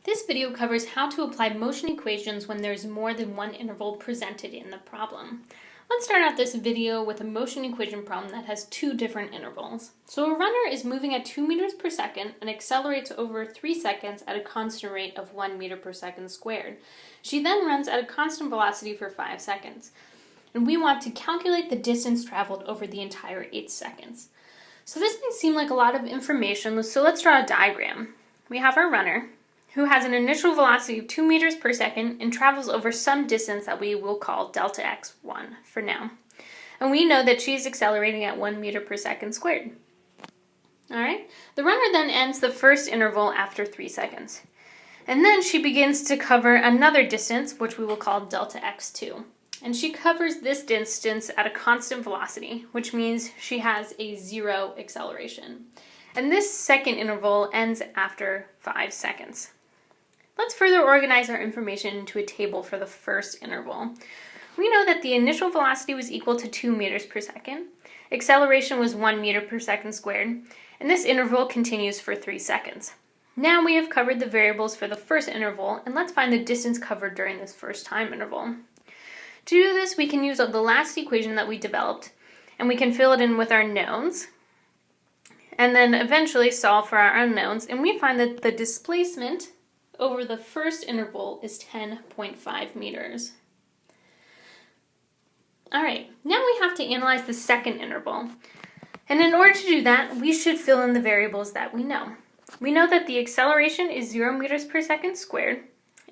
This video covers how to apply motion equations when there's more than one interval presented in the problem. Let's start out this video with a motion equation problem that has two different intervals. So a runner is moving at 2 meters per second and accelerates over 3 seconds at a constant rate of 1 meter per second squared. She then runs at a constant velocity for 5 seconds. And we want to calculate the distance traveled over the entire 8 seconds. So this may seem like a lot of information, so let's draw a diagram. We have our runner, who has an initial velocity of 2 meters per second and travels over some distance that we will call delta x1 for now. And we know that she's accelerating at 1 meter per second squared. Alright, the runner then ends the first interval after 3 seconds. And then she begins to cover another distance, which we will call delta x2. And she covers this distance at a constant velocity, which means she has a 0 acceleration. And this second interval ends after 5 seconds. Let's further organize our information into a table for the first interval. We know that the initial velocity was equal to 2 meters per second, acceleration was 1 meter per second squared, and this interval continues for 3 seconds. Now we have covered the variables for the first interval, and let's find the distance covered during this first time interval. To do this, we can use the last equation that we developed, and we can fill it in with our knowns, and then eventually solve for our unknowns, and we find that the displacement over the first interval is 10.5 meters. Alright, now we have to analyze the second interval. And in order to do that, we should fill in the variables that we know. We know that the acceleration is 0 meters per second squared,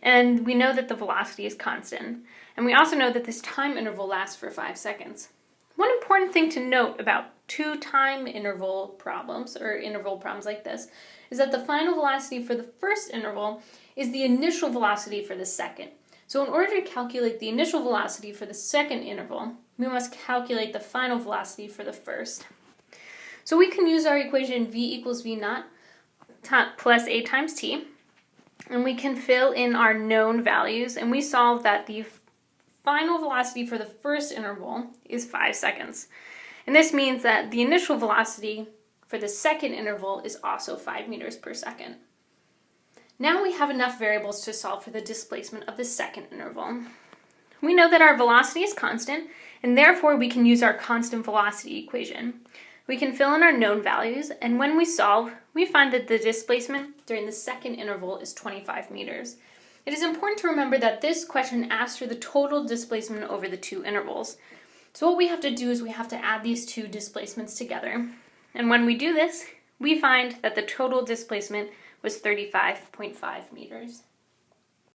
and we know that the velocity is constant. And we also know that this time interval lasts for 5 seconds. One important thing to note about two time interval problems, or interval problems like this, is that the final velocity for the first interval is the initial velocity for the second. So in order to calculate the initial velocity for the second interval, we must calculate the final velocity for the first. So we can use our equation v equals v naught plus a times t, and we can fill in our known values, and we solve that the final velocity for the first interval is 5 seconds. And this means that the initial velocity for the second interval is also 5 meters per second. Now we have enough variables to solve for the displacement of the second interval. We know that our velocity is constant, and therefore we can use our constant velocity equation. We can fill in our known values, and when we solve, we find that the displacement during the second interval is 25 meters. It is important to remember that this question asks for the total displacement over the two intervals. So what we have to do is we have to add these two displacements together. And when we do this, we find that the total displacement was 35.5 meters.